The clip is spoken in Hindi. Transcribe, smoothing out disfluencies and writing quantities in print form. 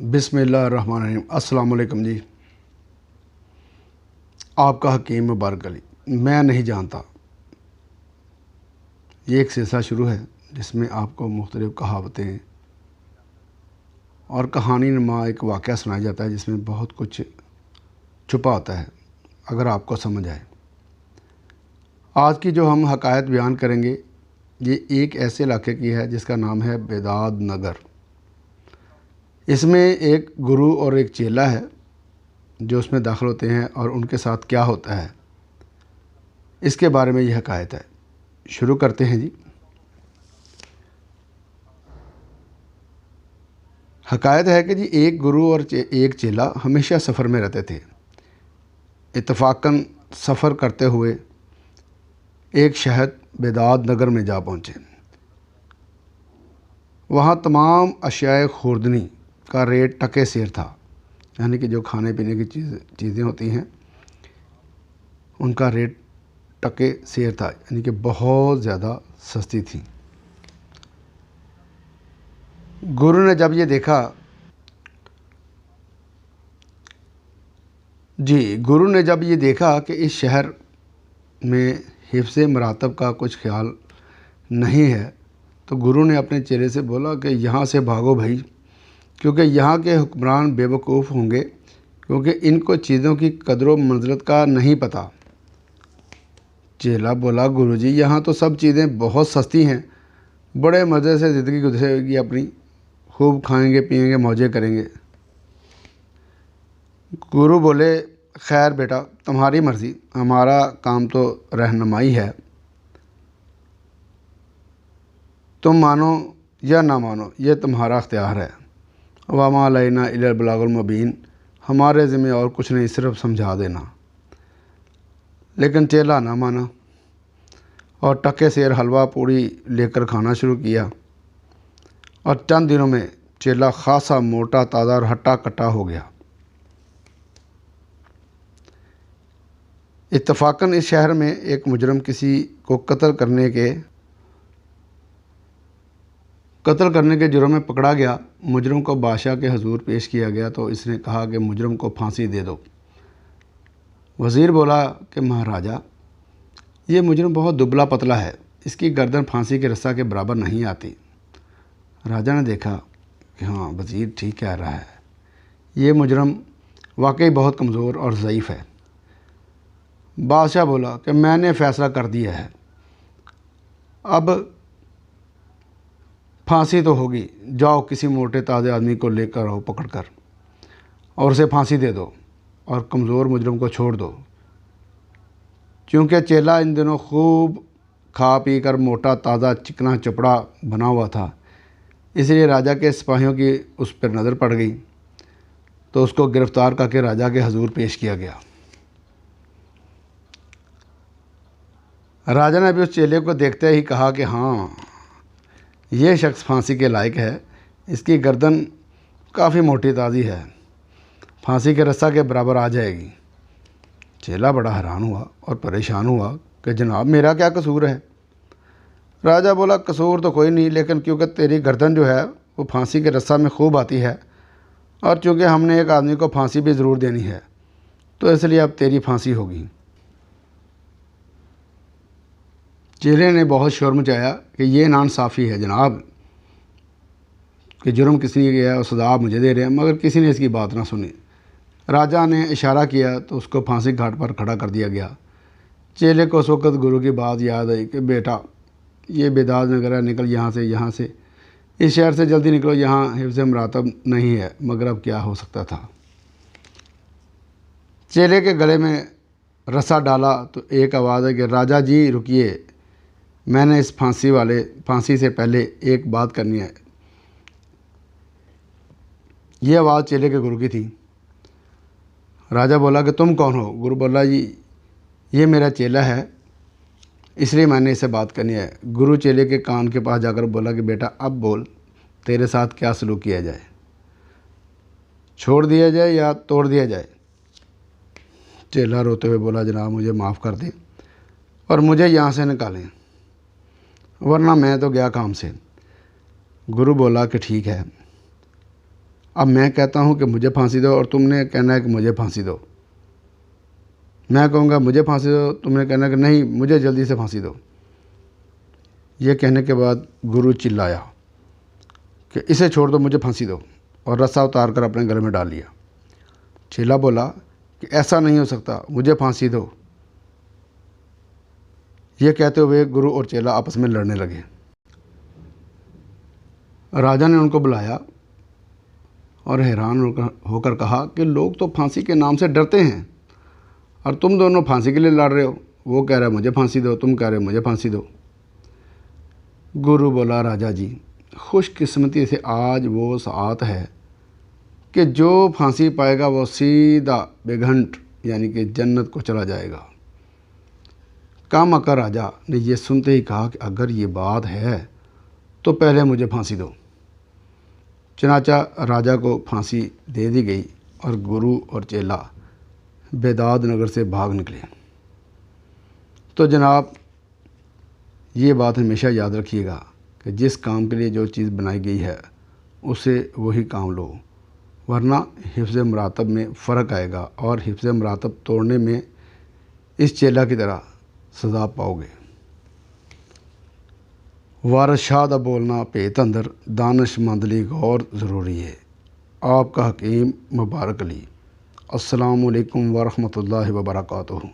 बिस्मिल्लाहिर्रहमानिर्रहीम। अस्सलाम वालेकुम जी। आपका हकीम मुबारक अली। मैं नहीं जानता, ये एक सिलसिला शुरू है जिसमें आपको मुख्तलिफ़ कहावतें और कहानी नुमा एक वाक़या सुनाया जाता है जिसमें बहुत कुछ छुपा होता है अगर आपको समझ आए। आज की जो हम हकायत बयान करेंगे ये एक ऐसे इलाके की है जिसका नाम है बेदाद नगर। इसमें एक गुरु और एक चेला है जो उसमें दाखिल होते हैं और उनके साथ क्या होता है इसके बारे में ये हकायत है। शुरू करते हैं जी। हकायत है कि जी एक गुरु और एक चेला हमेशा सफ़र में रहते थे। इत्तफाकन सफ़र करते हुए एक शहर बेदाद नगर में जा पहुँचे। वहाँ तमाम अशियाए खुर्दनी का रेट टके सेर था, यानी कि जो खाने पीने की चीज़ें होती हैं उनका रेट टके सेर था, यानी कि बहुत ज़्यादा सस्ती थी। गुरु ने जब ये देखा कि इस शहर में हिफ्ज़ मरातब का कुछ ख्याल नहीं है तो गुरु ने अपने चेले से बोला कि यहाँ से भागो भाई, क्योंकि यहाँ के हुक्मरान बेवकूफ़ होंगे, क्योंकि इनको चीज़ों की कदर मंज़िलत का नहीं पता। चेला बोला, गुरुजी यहाँ तो सब चीज़ें बहुत सस्ती हैं, बड़े मज़े से ज़िंदगी गुजरेगी अपनी, खूब खाएंगे पिएंगे मौजें करेंगे। गुरु बोले, खैर बेटा तुम्हारी मर्ज़ी, हमारा काम तो रहनुमाई है, तुम मानो या ना मानो ये तुम्हारा अख्तियार है। वमा अलैना इल्लल बलागुल मुबीन, हमारे ज़िम्मे और कुछ नहीं, सिर्फ समझा देना। लेकिन चेला ना माना और टके सेर हलवा पूड़ी लेकर खाना शुरू किया और चंद दिनों में चेला खासा मोटा ताज़ा और हट्टा कट्टा हो गया। इत्तफाकन इस शहर में एक मुजरम किसी को कत्ल करने के जुर्म में पकड़ा गया। मुजरम को बादशाह के हजूर पेश किया गया तो इसने कहा कि मुजरम को फांसी दे दो। वज़ीर बोला कि महाराजा ये मुजरम बहुत दुबला पतला है, इसकी गर्दन फांसी के रस्सा के बराबर नहीं आती। राजा ने देखा कि हाँ वज़ीर ठीक कह रहा है, ये मुजरम वाकई बहुत कमज़ोर और ज़ईफ़ है। बादशाह बोला कि मैंने फ़ैसला कर दिया है, अब फांसी तो होगी, जाओ किसी मोटे ताज़े आदमी को लेकर आओ पकड़ कर और उसे फांसी दे दो और कमज़ोर मुजरम को छोड़ दो। क्योंकि चेला इन दिनों खूब खा पी कर मोटा ताज़ा चिकना चपड़ा बना हुआ था, इसलिए राजा के सिपाहियों की उस पर नज़र पड़ गई तो उसको गिरफ़्तार करके राजा के हजूर पेश किया गया। राजा ने भी उस चेले को देखते ही कहा कि हाँ ये शख्स फांसी के लायक है, इसकी गर्दन काफ़ी मोटी ताज़ी है, फांसी के रस्सा के बराबर आ जाएगी। चेला बड़ा हैरान हुआ और परेशान हुआ कि जनाब मेरा क्या कसूर है। राजा बोला, कसूर तो कोई नहीं, लेकिन क्योंकि तेरी गर्दन जो है वो फांसी के रस्सा में खूब आती है और चूँकि हमने एक आदमी को फांसी भी ज़रूर देनी है तो इसलिए अब तेरी फांसी होगी। चेले ने बहुत शोर मचाया कि ये नाइंसाफ़ी है जनाब, कि जुर्म किसी ने किया और सज़ा मुझे दे रहे हैं, मगर किसी ने इसकी बात ना सुनी। राजा ने इशारा किया तो उसको फांसी घाट पर खड़ा कर दिया गया। चेले को उस वक़्त गुरु की बात याद आई कि बेटा ये बेदाद नगर है, निकल यहाँ से इस शहर से जल्दी निकलो, यहाँ हिफ्ज़ मरातब नहीं है। मगर अब क्या हो सकता था। चेले के गले में रस्सा डाला तो एक आवाज़ है कि राजा जी रुकिए, मैंने इस फांसी से पहले एक बात करनी है। ये आवाज़ चेले के गुरु की थी। राजा बोला कि तुम कौन हो। गुरु बोला, जी ये मेरा चेला है, इसलिए मैंने इससे बात करनी है। गुरु चेले के कान के पास जाकर बोला कि बेटा अब बोल, तेरे साथ क्या सलूक किया जाए, छोड़ दिया जाए या तोड़ दिया जाए। चेला रोते हुए बोला, जनाब मुझे माफ़ कर दें और मुझे यहाँ से निकालें, वरना मैं तो गया काम से। गुरु बोला कि ठीक है, अब मैं कहता हूँ कि मुझे फांसी दो और तुमने कहना है कि मुझे फांसी दो। मैं कहूँगा मुझे फांसी दो, तुमने कहना है कि नहीं मुझे जल्दी से फांसी दो। ये कहने के बाद गुरु चिल्लाया कि इसे छोड़ दो, मुझे फांसी दो, और रस्सा उतार कर अपने गले में डाल लिया। चेला बोला कि ऐसा नहीं हो सकता, मुझे फांसी दो। ये कहते हुए गुरु और चेला आपस में लड़ने लगे। राजा ने उनको बुलाया और हैरान होकर कहा कि लोग तो फांसी के नाम से डरते हैं और तुम दोनों फांसी के लिए लड़ रहे हो। वो कह रहा है मुझे फांसी दो, तुम कह रहे हो मुझे फांसी दो। गुरु बोला, राजा जी, खुशकिस्मती से आज वो साथ है कि जो फांसी पाएगा वो सीधा बेघंट यानी कि जन्नत को चला जाएगा। कामाका राजा ने यह सुनते ही कहा कि अगर ये बात है तो पहले मुझे फांसी दो। चनाचा राजा को फांसी दे दी गई और गुरु और चेला बेदाद नगर से भाग निकले। तो जनाब, ये बात हमेशा याद रखिएगा कि जिस काम के लिए जो चीज़ बनाई गई है उसे वही काम लो, वरना हिफ्ज़ मरातब में फ़र्क आएगा और हिफ्ज़ मरातब तोड़ने में इस चेला की तरह सज़ा पाओगे। वारिस शाह दा बोलना भेत अंदर, दानिशमंद लई गौर ज़रूरी है। आपका हकीम मुबारक अली। अस्सलामु अलैकुम वरहमतुल्लाहि वबरकातुहू।